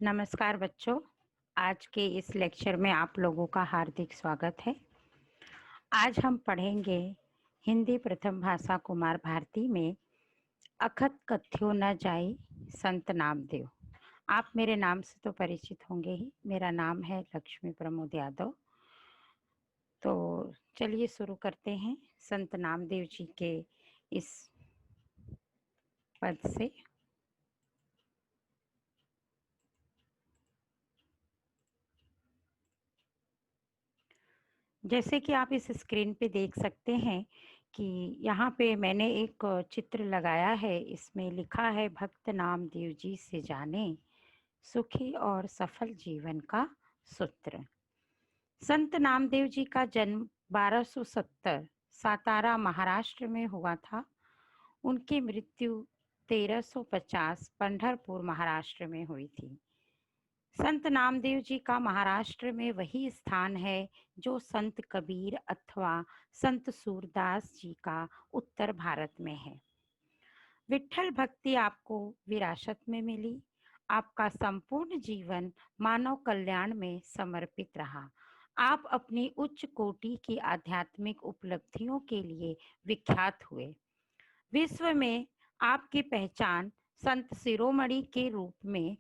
नमस्कार बच्चों। आज के इस लेक्चर में आप लोगों का हार्दिक स्वागत है। आज हम पढ़ेंगे हिंदी प्रथम भाषा कुमार भारती में अखत कथ्यो न जाई संत नामदेव। आप मेरे नाम से तो परिचित होंगे ही। मेरा नाम है लक्ष्मी प्रमोद यादव। तो चलिए शुरू करते हैं संत नामदेव जी के इस पद से। जैसे कि आप इस स्क्रीन पे देख सकते हैं कि यहाँ पे मैंने एक चित्र लगाया है। इसमें लिखा है भक्त नामदेव जी से जाने सुखी और सफल जीवन का सूत्र। संत नामदेव जी का जन्म 1270 सातारा महाराष्ट्र में हुआ था। उनकी मृत्यु 1350 पंढरपुर महाराष्ट्र में हुई थी। संत नामदेव जी का महाराष्ट्र में वही स्थान है जो संत कबीर अथवा संत सूरदास जी का उत्तर भारत में है। विठ्ठल भक्ति आपको विरासत में मिली। आपका संपूर्ण जीवन मानव कल्याण में समर्पित रहा। आप अपनी उच्च कोटि की आध्यात्मिक उपलब्धियों के लिए विख्यात हुए। विश्व में आपकी पहचान संत शिरोमणि के रूप में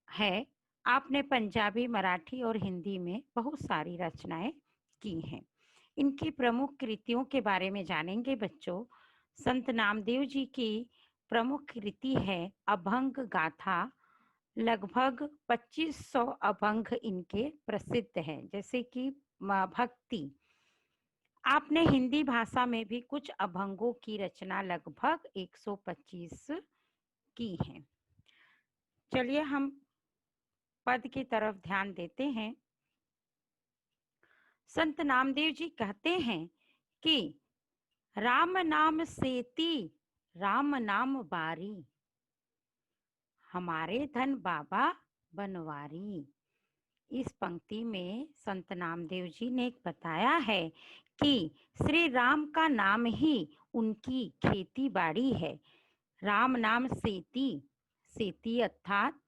है। आपने पंजाबी, मराठी और हिंदी में बहुत सारी रचनाएं की हैं। इनकी प्रमुख कृतियों के बारे में जानेंगे बच्चों। संत नामदेव जी की प्रमुख कृति है अभंग गाथा। लगभग 2500 अभंग इनके प्रसिद्ध हैं, जैसे कि भक्ति। आपने हिंदी भाषा में भी कुछ अभंगों की रचना लगभग 125 की है। चलिए हम पद की तरफ ध्यान देते हैं। संत नामदेव जी कहते हैं कि राम नाम सेती राम नाम बारी, हमारे धन बाबा बनवारी। इस पंक्ति में संत नामदेव जी ने बताया है कि श्री राम का नाम ही उनकी खेती बाड़ी है। राम नाम सेती, सेती अर्थात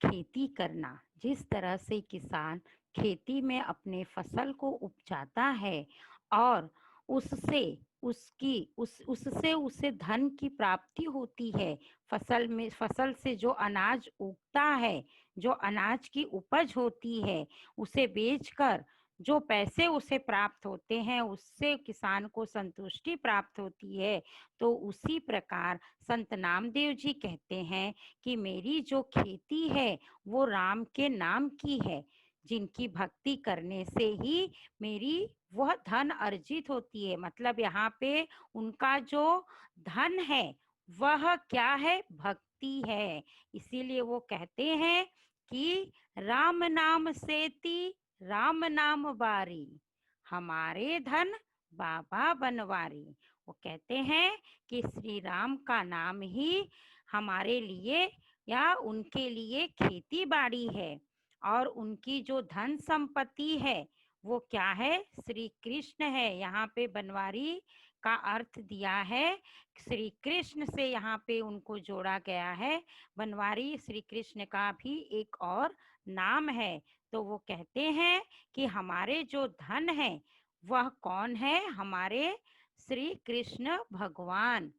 खेती करना। जिस तरह से किसान खेती में अपने फसल को उपजाता है और उससे उससे उसे धन की प्राप्ति होती है। फसल से जो अनाज उगता है, जो अनाज की उपज होती है, उसे बेचकर जो पैसे उसे प्राप्त होते हैं, उससे किसान को संतुष्टि प्राप्त होती है। तो उसी प्रकार संत नामदेव जी कहते हैं कि मेरी जो खेती है वो राम के नाम की है, जिनकी भक्ति करने से ही मेरी वह धन अर्जित होती है। मतलब यहाँ पे उनका जो धन है वह क्या है? भक्ति है। इसीलिए वो कहते हैं कि राम नाम सेती राम नाम बारी, हमारे धन बाबा बनवारी। वो कहते हैं कि श्री राम का नाम ही हमारे लिए या उनके लिए खेती बाड़ी है। और उनकी जो धन संपत्ति है वो क्या है? श्री कृष्ण है। यहाँ पे बनवारी का अर्थ दिया है श्री कृष्ण से, यहाँ पे उनको जोड़ा गया है। बनवारी श्री कृष्ण का भी एक और नाम है। तो वो कहते हैं कि हमारे जो धन है वह कौन है? हमारे श्री कृष्ण भगवान।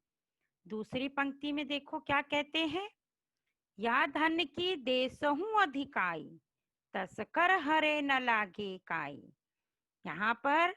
दूसरी पंक्ति में देखो क्या कहते हैं, या धन की देसहु अधिकाई, तस्कर हरे न लागे काई। यहाँ पर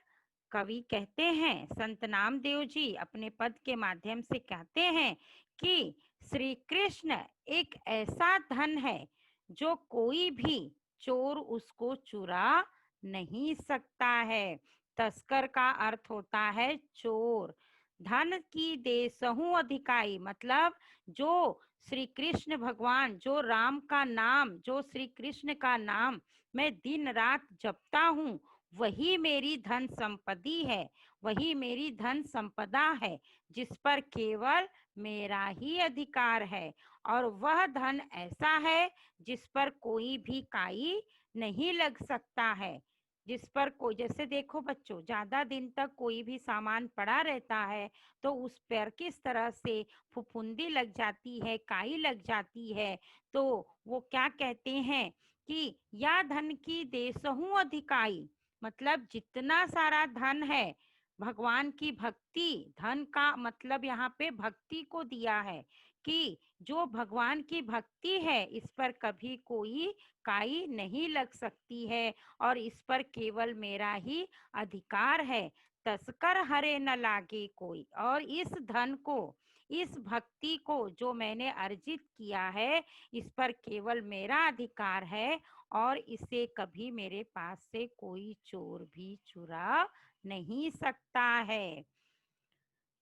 कवि कहते हैं, संत नामदेव जी अपने पद के माध्यम से कहते हैं कि श्री कृष्ण एक ऐसा धन है जो कोई भी चोर उसको चुरा नहीं सकता है। तस्कर का अर्थ होता है चोर। धन की देसहु अधिकाई मतलब जो श्री कृष्ण भगवान, जो राम का नाम, जो श्री कृष्ण का नाम मैं दिन रात जपता हूँ, वही मेरी धन संपत्ति है, वही मेरी धन संपदा है, जिस पर केवल मेरा ही अधिकार है। और वह धन ऐसा है जिस पर कोई भी काई नहीं लग सकता है। जिस पर कोई, जैसे देखो बच्चों, ज्यादा दिन तक कोई भी सामान पड़ा रहता है तो उस पर किस तरह से फुफुंदी लग जाती है, काई लग जाती है। तो वो क्या कहते हैं कि या धन की देसहु अधिकाई, मतलब जितना सारा धन है, भगवान की भक्ति, धन का मतलब यहाँ पे भक्ति को दिया है कि जो भगवान की भक्ति है इस पर कभी कोई काई नहीं लग सकती है और इस पर केवल मेरा ही अधिकार है। तस्कर हरे न लागे कोई, और इस धन को, इस भक्ति को जो मैंने अर्जित किया है, इस पर केवल मेरा अधिकार है और इसे कभी मेरे पास से कोई चोर भी चुरा नहीं सकता है।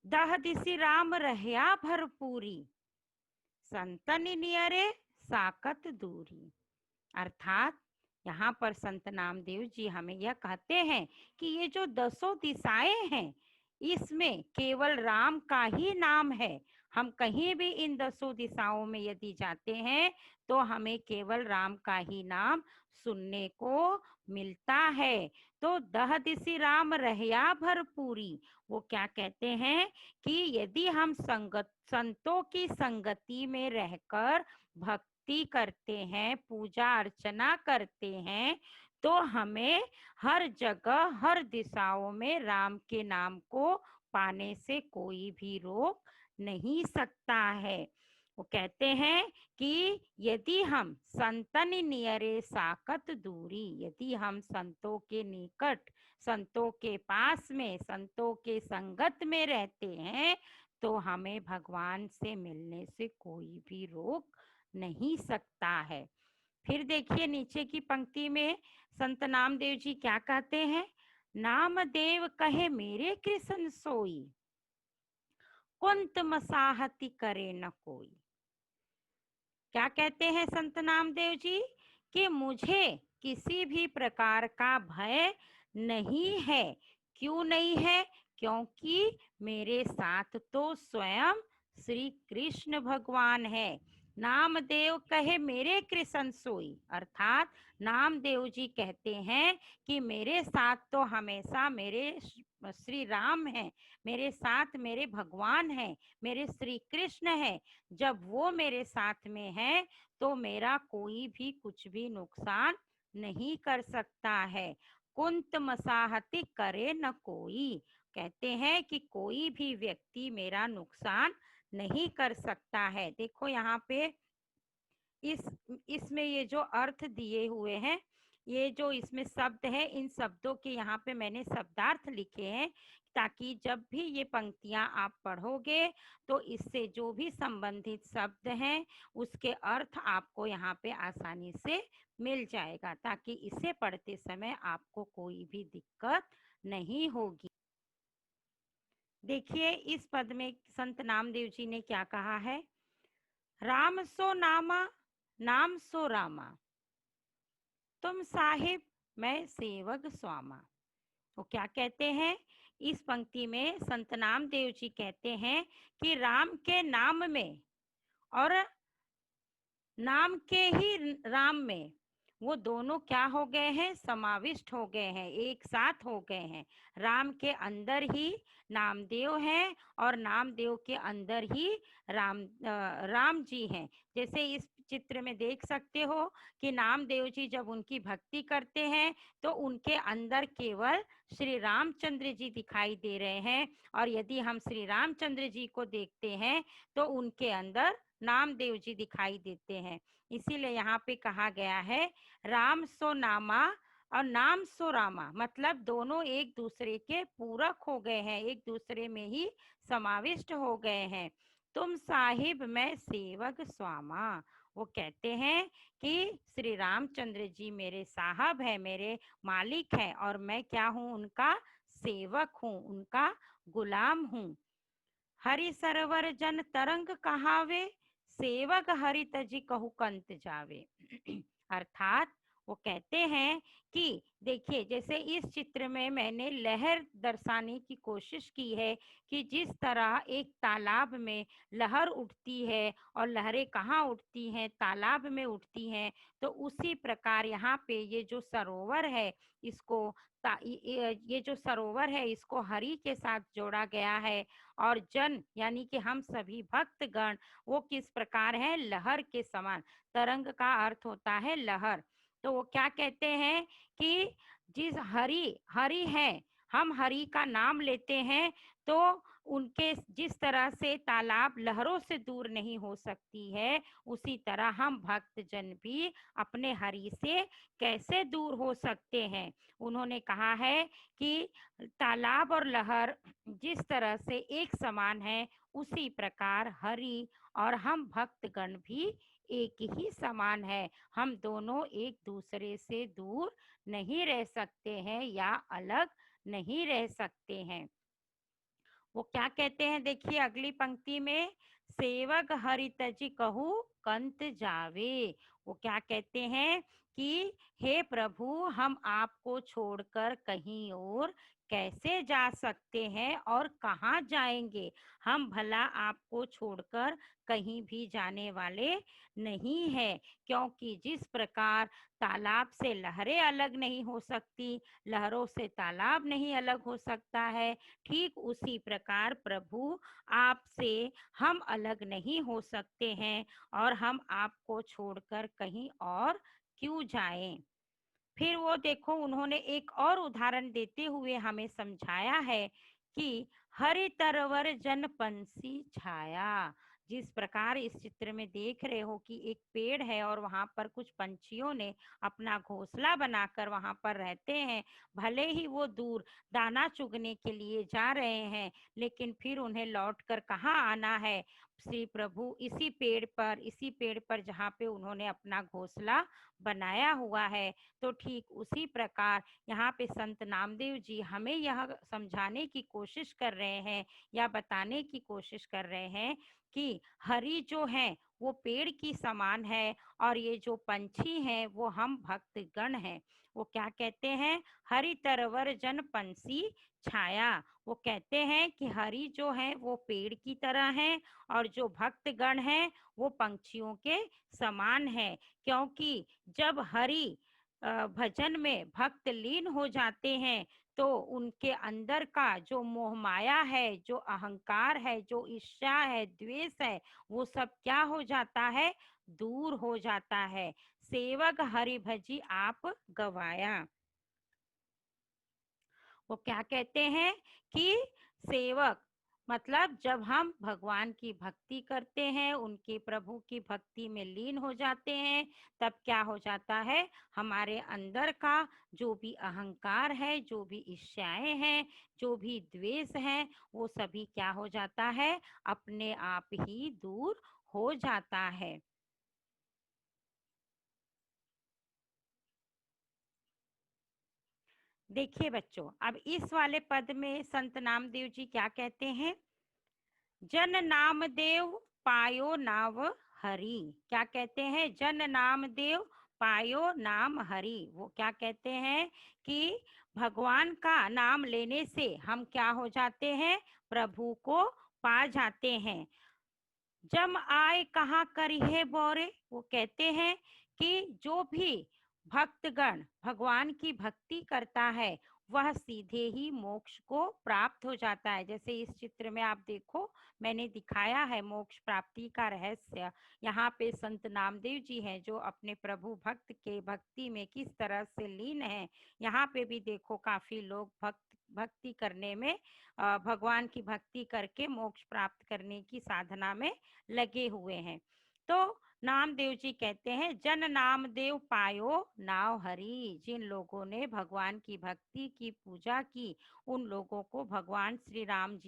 दह दिसि राम रहया भरपूरी, संतन नियरे साकत दूरी। अर्थात यहाँ पर संत नामदेव जी हमें यह कहते हैं कि ये जो 10 दिशाएं हैं, इसमें केवल राम का ही नाम है। हम कहीं भी इन 10 दिशाओं में यदि जाते हैं तो हमें केवल राम का ही नाम सुनने को मिलता है। तो दह दिशि राम रहया भरपूरी, वो क्या कहते हैं कि यदि हम संतों की संगति में रहकर भक्ति करते हैं, पूजा अर्चना करते हैं, तो हमें हर जगह, हर दिशाओं में राम के नाम को पाने से कोई भी रोक नहीं सकता है। वो कहते हैं कि यदि हम संतन नियरे साकत दूरी, यदि हम संतों के निकट, संतों के पास में, संतों के संगत में रहते हैं, तो हमें भगवान से मिलने से कोई भी रोक नहीं सकता है। फिर देखिए नीचे की पंक्ति में संत नामदेव जी क्या कहते हैं, नामदेव कहे मेरे कृष्ण सोई, कुंत मसाहति करे न कोई। क्या कहते हैं संत नामदेव जी कि मुझे किसी भी प्रकार का भय नहीं है। क्यों नहीं है? क्योंकि मेरे साथ तो स्वयं श्री कृष्ण भगवान है। नामदेव कहे मेरे कृष्ण सोई, अर्थात नामदेव जी कहते हैं कि मेरे साथ तो हमेशा मेरे श्री राम हैं, मेरे साथ मेरे भगवान हैं, मेरे श्री कृष्ण हैं। जब वो मेरे साथ में है तो मेरा कोई भी कुछ भी नुकसान नहीं कर सकता है। कुंत मसाहति करे न कोई, कहते हैं कि कोई भी व्यक्ति मेरा नुकसान नहीं कर सकता है। देखो यहाँ पे इस इसमें ये जो अर्थ दिए हुए हैं, ये जो इसमें शब्द है, इन शब्दों के यहाँ पे मैंने शब्दार्थ लिखे हैं ताकि जब भी ये पंक्तियां आप पढ़ोगे तो इससे जो भी संबंधित शब्द हैं उसके अर्थ आपको यहाँ पे आसानी से मिल जाएगा, ताकि इसे पढ़ते समय आपको कोई भी दिक्कत नहीं होगी। देखिए इस पद में संत नामदेव जी ने क्या कहा है, राम सो नामा, नाम सो रामा, तुम साहिब मैं सेवक स्वामा। वो क्या कहते हैं, इस पंक्ति में संत नामदेव जी कहते हैं कि राम के नाम में और नाम के ही राम में वो दोनों क्या हो गए हैं, समाविष्ट हो गए हैं, एक साथ हो गए हैं। राम के अंदर ही नामदेव हैं और नामदेव के अंदर ही राम जी हैं। जैसे इस चित्र में देख सकते हो कि नामदेव जी जब उनकी भक्ति करते हैं तो उनके अंदर केवल श्री रामचंद्र जी दिखाई दे रहे हैं, और यदि हम श्री रामचंद्र जी को देखते हैं तो उनके अंदर नामदेव जी दिखाई देते हैं। इसीलिए यहाँ पे कहा गया है राम सो नामा और नाम सो रामा, मतलब दोनों एक दूसरे के पूरक हो गए हैं, एक दूसरे में ही समाविष्ट हो गए हैं। तुम साहिब मैं सेवक स्वामा, वो कहते हैं कि श्री रामचंद्र जी मेरे साहब है, मेरे मालिक है, और मैं क्या हूँ, उनका सेवक हूँ, उनका गुलाम हूँ। हरि सरवर जन तरंग कहावे, सेवक हरि तजी कहु कंत जावे। अर्थात वो कहते हैं कि देखिए, जैसे इस चित्र में मैंने लहर दर्शाने की कोशिश की है कि जिस तरह एक तालाब में लहर उठती है और लहरें कहाँ उठती हैं, तालाब में उठती हैं, तो उसी प्रकार यहाँ पे ये जो सरोवर है, इसको ये जो सरोवर है इसको हरि के साथ जोड़ा गया है। और जन यानी कि हम सभी भक्तगण वो किस प्रकार है, लहर के समान। तरंग का अर्थ होता है लहर। तो वो क्या कहते हैं कि जिस हरि हरि है, हम हरि का नाम लेते हैं, तो उनके जिस तरह से तालाब लहरों से दूर नहीं हो सकती है, उसी तरह हम भक्त जन भी अपने हरि से कैसे दूर हो सकते हैं। उन्होंने कहा है कि तालाब और लहर जिस तरह से एक समान है, उसी प्रकार हरि और हम भक्तगण भी एक ही समान है। हम दोनों एक दूसरे से दूर नहीं रह सकते हैं या अलग नहीं रह सकते हैं। वो क्या कहते हैं, देखिए अगली पंक्ति में, सेवक हरि तज कहू कंत जावे। वो क्या कहते हैं कि हे प्रभु, हम आपको छोड़कर कहीं और कैसे जा सकते हैं और कहाँ जाएंगे। हम भला आपको छोड़कर कहीं भी जाने वाले नहीं है, क्योंकि जिस प्रकार तालाब से लहरें अलग नहीं हो सकती, लहरों से तालाब नहीं अलग हो सकता है, ठीक उसी प्रकार प्रभु आपसे हम अलग नहीं हो सकते हैं और हम आपको छोड़कर कहीं और क्यों जाएं। फिर वो देखो, उन्होंने एक और उदाहरण देते हुए हमें समझाया है कि हरि तरवर जन पंछी छाया। जिस प्रकार इस चित्र में देख रहे हो कि एक पेड़ है और वहां पर कुछ पंछियों ने अपना घोंसला बनाकर वहां पर रहते हैं। भले ही वो दूर दाना चुगने के लिए जा रहे हैं, लेकिन फिर उन्हें लौटकर कहाँ आना है, श्री प्रभु इसी पेड़ पर जहाँ पे उन्होंने अपना घोंसला बनाया हुआ है। तो ठीक उसी प्रकार यहाँ पे संत नामदेव जी हमें यह समझाने की कोशिश कर रहे हैं या बताने की कोशिश कर रहे हैं कि हरि जो है वो पेड़ की समान है और ये जो पंछी हैं वो हम भक्तगण हैं। वो क्या कहते हैं, हरि तरवर जन पंछी छाया। वो कहते हैं कि हरि जो है वो पेड़ की तरह है और जो भक्तगण हैं वो पंछियों के समान है। क्योंकि जब हरि भजन में भक्त लीन हो जाते हैं, तो उनके अंदर का जो मोह माया है, जो अहंकार है, जो ईर्ष्या है, द्वेष है, वो सब क्या हो जाता है, दूर हो जाता है। सेवक हरि भजी आप गवाया। वो क्या कहते हैं कि सेवक मतलब जब हम भगवान की भक्ति करते हैं, उनके प्रभु की भक्ति में लीन हो जाते हैं, तब क्या हो जाता है, हमारे अंदर का जो भी अहंकार है, जो भी इच्छाएं हैं, जो भी द्वेष है, वो सभी क्या हो जाता है, अपने आप ही दूर हो जाता है। देखिए बच्चों, अब इस वाले पद में संत नामदेव जी क्या कहते हैं, जन नामदेव पायो नाव हरि। क्या कहते हैं, जन नामदेव पायो नाम हरि। वो क्या कहते हैं कि भगवान का नाम लेने से हम क्या हो जाते हैं, प्रभु को पा जाते हैं। जम आए कहाँ करिहे बोरे। वो कहते हैं कि जो भी भक्तगण भगवान की भक्ति करता है, वह सीधे ही मोक्ष को प्राप्त हो जाता है। जैसे इस चित्र में आप देखो, मैंने दिखाया है मोक्ष प्राप्ति का रहस्य। यहाँ पे संत नामदेव जी हैं जो अपने प्रभु भक्त के भक्ति में किस तरह से लीन हैं। यहाँ पे भी देखो काफी लोग भक्ति करने में, भगवान की भक्ति करके मोक्ष प्राप्त करने की साधना में लगे हुए हैं। तो नामदेव जी कहते हैं, जन नामदेव पायो नाव हरि। जिन लोगों ने भगवान की भक्ति की, पूजा की, उन लोगों को भगवान श्री राम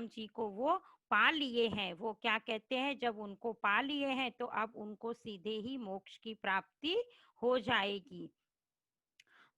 जी को वो पा लिए हैं। वो क्या कहते हैं, जब उनको पा लिए हैं तो अब उनको सीधे ही मोक्ष की प्राप्ति हो जाएगी।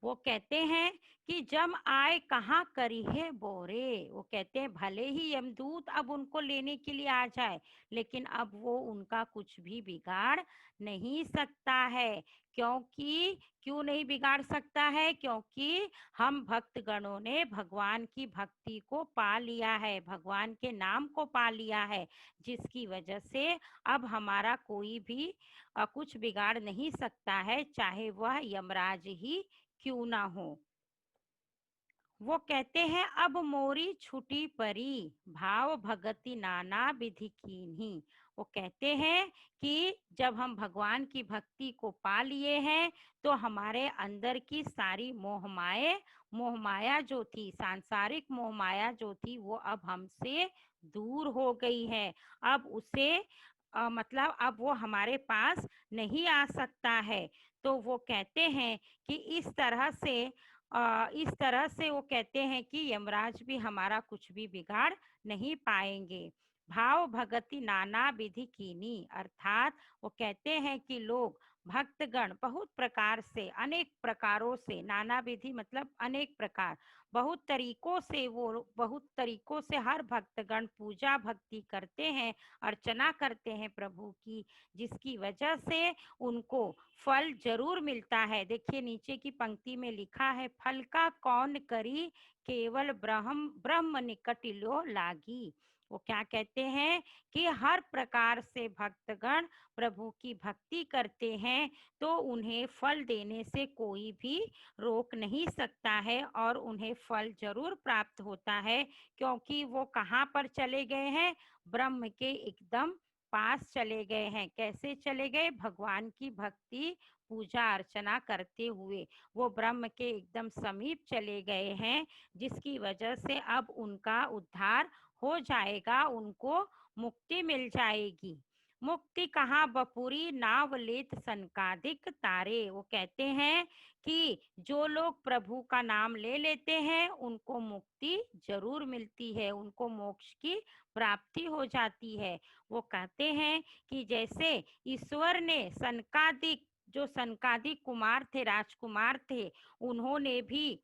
वो कहते हैं कि जम आए कहाँ करी है बोरे। वो कहते हैं भले ही यमदूत अब उनको लेने के लिए आ जाए, लेकिन अब वो उनका कुछ भी बिगाड़ नहीं सकता है। क्योंकि क्यों नहीं बिगाड़ सकता है? क्योंकि हम भक्तगणों ने भगवान की भक्ति को पा लिया है, भगवान के नाम को पा लिया है, जिसकी वजह से अब हमारा कोई भी कुछ बिगाड़ नहीं सकता है, चाहे वह यमराज ही क्यों ना हो। वो कहते हैं अब मोरी छुटी परी, भाव भगति नाना विधि कीन्ही। वो कहते हैं कि जब हम भगवान की भक्ति को पा लिए हैं, तो हमारे अंदर की सारी मोह माया जो थी, सांसारिक मोह माया जो थी, वो अब हमसे दूर हो गई है। अब उसे मतलब अब वो हमारे पास नहीं आ सकता है। तो वो कहते हैं कि इस तरह से वो कहते हैं कि यमराज भी हमारा कुछ भी बिगाड़ नहीं पाएंगे। भाव भगति नाना विधि कीनी, अर्थात वो कहते हैं कि लोग भक्तगण बहुत प्रकार से, अनेक प्रकारों से, नाना विधि मतलब अनेक प्रकार, बहुत तरीकों से हर भक्तगण पूजा भक्ति करते हैं, अर्चना करते हैं प्रभु की, जिसकी वजह से उनको फल जरूर मिलता है। देखिए नीचे की पंक्ति में लिखा है, फल का कौन करी, केवल ब्रह्म ब्रह्म निकट लो लागी। वो क्या कहते हैं कि हर प्रकार से भक्तगण प्रभु की भक्ति करते हैं, तो उन्हें फल देने से कोई भी रोक नहीं सकता है, और उन्हें फल जरूर प्राप्त होता है। क्योंकि वो कहाँ पर चले गए हैं? ब्रह्म के एकदम पास चले गए हैं। कैसे चले गए? भगवान की भक्ति पूजा अर्चना करते हुए वो ब्रह्म के एकदम समीप चले गए हैं, जिसकी वजह से अब उनका उद्धार हो जाएगा, उनको मुक्ति मिल जाएगी। मुक्ति कहाँ बपुरी, नाव लेत सनकादिक तारे। वो कहते हैं कि जो लोग प्रभु का नाम ले लेते हैं, उनको मुक्ति जरूर मिलती है, उनको मोक्ष की प्राप्ति हो जाती है। वो कहते हैं कि जैसे ईश्वर ने सनकादिक, जो सनकादिक कुमार थे, राजकुमार थे, उन्होंने भी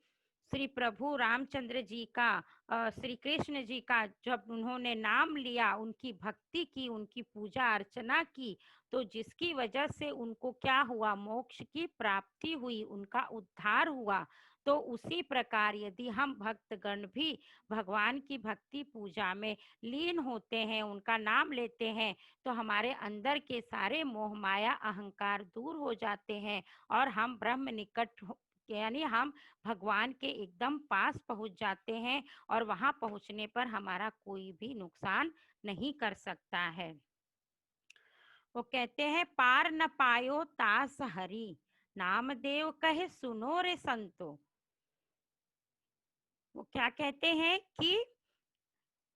श्री प्रभु रामचंद्र जी का, श्री कृष्ण जी का जब उन्होंने नाम लिया, उनकी भक्ति की, उनकी पूजा अर्चना की, तो जिसकी वजह से उनको क्या हुआ? मोक्ष की प्राप्ति हुई, उनका उद्धार हुआ। तो उसी प्रकार यदि हम भक्तगण भी भगवान की भक्ति पूजा में लीन होते हैं, उनका नाम लेते हैं, तो हमारे अंदर के सारे मोह माया अहंकार दूर हो जाते हैं, और हम ब्रह्म निकट यानी हम भगवान के एकदम पास पहुंच जाते हैं, और वहां पहुंचने पर हमारा कोई भी नुकसान नहीं कर सकता है। वो कहते हैं पार न पायो तास हरि, नामदेव कहे सुनो रे संतो। वो क्या कहते हैं कि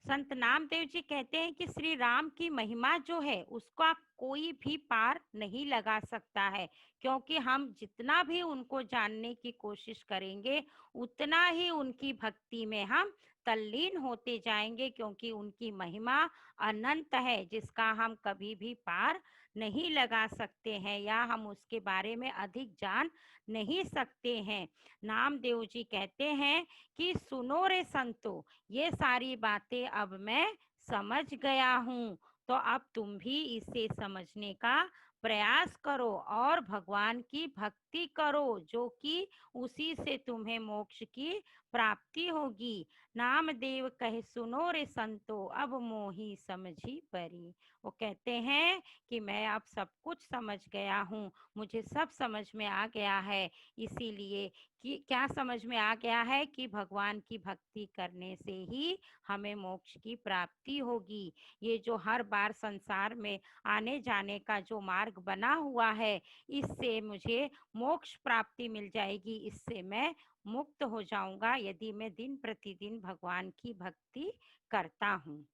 संत नामदेव जी कहते हैं कि श्री राम की महिमा जो है उसका कोई भी पार नहीं लगा सकता है। क्योंकि हम जितना भी उनको जानने की कोशिश करेंगे, उतना ही उनकी भक्ति में हम तल्लीन होते जाएंगे, क्योंकि उनकी महिमा अनंत है, जिसका हम कभी भी पार नहीं लगा सकते हैं, या हम उसके बारे में अधिक जान नहीं सकते हैं। नामदेव जी कहते हैं कि सुनो रे संतो, ये सारी बातें अब मैं समझ गया हूँ, तो अब तुम भी इसे समझने का प्रयास करो और भगवान की भक्ति करो, जो कि उसी से तुम्हें मोक्ष की प्राप्ति होगी। नामदेव कहे सुनो रे संतो, अब मोही समझी परी। वो कहते हैं कि मैं अब सब कुछ समझ गया हूँ, मुझे सब समझ में आ गया है। इसीलिए कि क्या समझ में आ गया है कि भगवान की भक्ति करने से ही हमें मोक्ष की प्राप्ति होगी। ये जो हर बार संसार में आने जाने का जो मार्ग बना हुआ है, इससे मुझे मोक्ष प्राप्ति मिल जाएगी, इससे मैं मुक्त हो जाऊंगा यदि मैं दिन प्रतिदिन भगवान की भक्ति करता हूँ।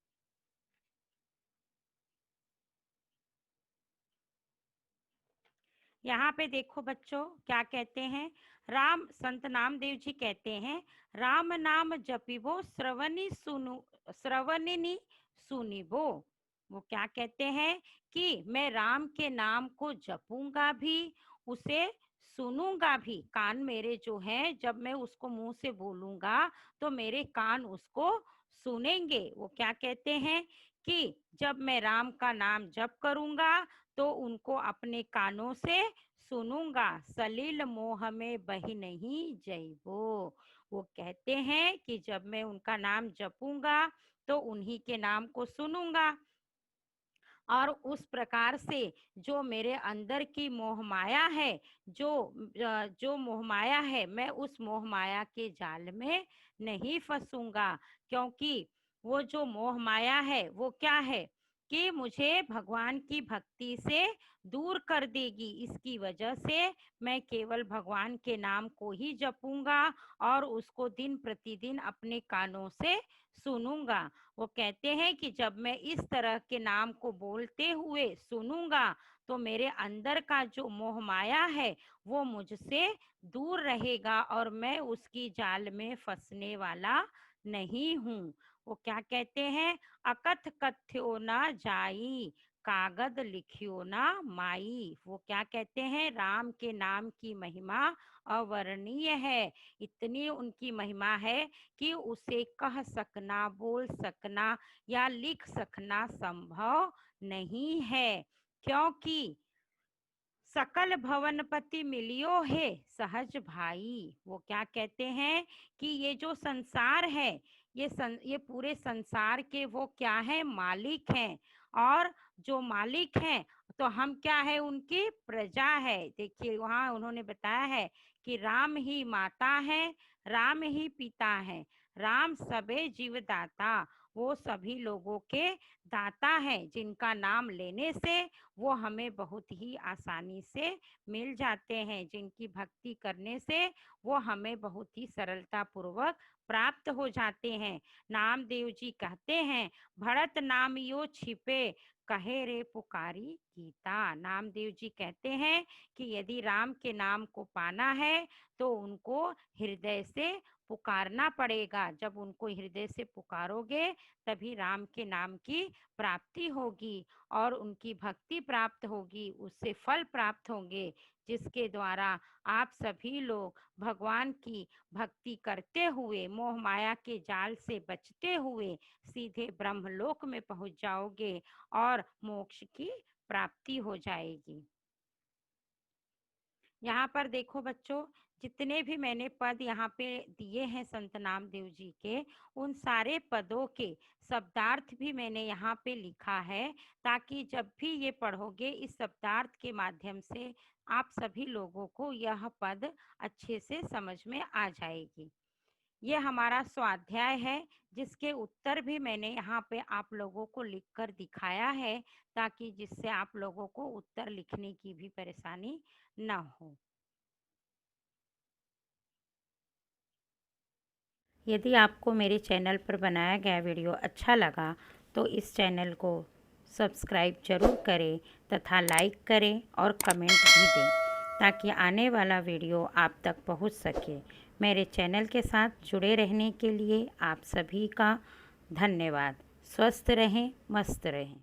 यहाँ पे देखो बच्चों क्या कहते हैं, राम संत नामदेव जी कहते हैं, राम नाम जपिबो श्रवणिनी सुनिबो। वो क्या कहते हैं कि मैं राम के नाम को जपूंगा भी, उसे सुनूंगा भी। कान मेरे जो हैं, जब मैं उसको मुंह से बोलूंगा तो मेरे कान उसको सुनेंगे। वो क्या कहते हैं कि जब मैं राम का नाम जप करूंगा तो उनको अपने कानों से सुनूंगा। सलील मोह में बही नहीं जइबो। वो कहते हैं कि जब मैं उनका नाम जपूंगा तो उन्हीं के नाम को सुनूंगा, और उस प्रकार से जो मेरे अंदर की मोह माया है, जो मोह माया है, मैं उस मोह माया के जाल में नहीं फंसूंगा। क्योंकि वो जो मोह माया है वो क्या है कि मुझे भगवान की भक्ति से दूर कर देगी। इसकी वजह से मैं केवल भगवान के नाम को ही जपूंगा और उसको दिन प्रतिदिन अपने कानों से सुनूंगा। वो कहते हैं कि जब मैं इस तरह के नाम को बोलते हुए सुनूंगा तो मेरे अंदर का जो मोह माया है वो मुझसे दूर रहेगा और मैं उसकी जाल में फंसने वाला नहीं हूँ। वो क्या कहते हैं, अकथ कथ्यो ना जाई, कागद लिखियो ना माई। वो क्या कहते हैं, राम के नाम की महिमा अवर्णीय है। इतनी उनकी महिमा है कि उसे कह सकना, बोल सकना या लिख सकना संभव नहीं है। क्योंकि सकल भवनपति मिलियो है सहज भाई। वो क्या कहते हैं कि ये जो संसार है, ये पूरे संसार के वो क्या है, मालिक हैं। और जो मालिक हैं तो हम क्या है, उनकी प्रजा है। देखिए वहाँ उन्होंने बताया है कि राम ही माता है, राम ही पिता है, राम सबे जीवदाता। वो सभी लोगों के दाता है, जिनका नाम लेने से वो हमें बहुत ही आसानी से मिल जाते हैं, जिनकी भक्ति करने से वो हमें बहुत ही सरलता पूर्वक प्राप्त हो जाते हैं। नामदेव जी कहते हैं, भरत नाम यो छिपे, कहे रे पुकारी गीता। नामदेव जी कहते हैं कि यदि राम के नाम को पाना है तो उनको हृदय से पुकारना पड़ेगा। जब उनको हृदय से पुकारोगे तभी राम के नाम की प्राप्ति होगी और उनकी भक्ति प्राप्त होगी, उससे फल प्राप्त होंगे, जिसके द्वारा आप सभी लोग भगवान की भक्ति करते हुए मोह माया के जाल से बचते हुए सीधे ब्रह्मलोक में पहुंच जाओगे और मोक्ष की प्राप्ति हो जाएगी। यहाँ पर देखो बच्चों, जितने भी मैंने पद यहाँ पे दिए हैं संत नामदेव जी के, उन सारे पदों के शब्दार्थ भी मैंने यहाँ पे लिखा है, ताकि जब भी ये पढ़ोगे इस शब्दार्थ के माध्यम से आप सभी लोगों को यह पद अच्छे से समझ में आ जाएगी। ये हमारा स्वाध्याय है, जिसके उत्तर भी मैंने यहाँ पे आप लोगों को लिखकर दिखाया है, ताकि जिससे आप लोगों को उत्तर लिखने की भी परेशानी न हो। यदि आपको मेरे चैनल पर बनाया गया वीडियो अच्छा लगा तो इस चैनल को सब्सक्राइब जरूर करें तथा लाइक करें और कमेंट भी दें, ताकि आने वाला वीडियो आप तक पहुंच सके। मेरे चैनल के साथ जुड़े रहने के लिए आप सभी का धन्यवाद। स्वस्थ रहें, मस्त रहें।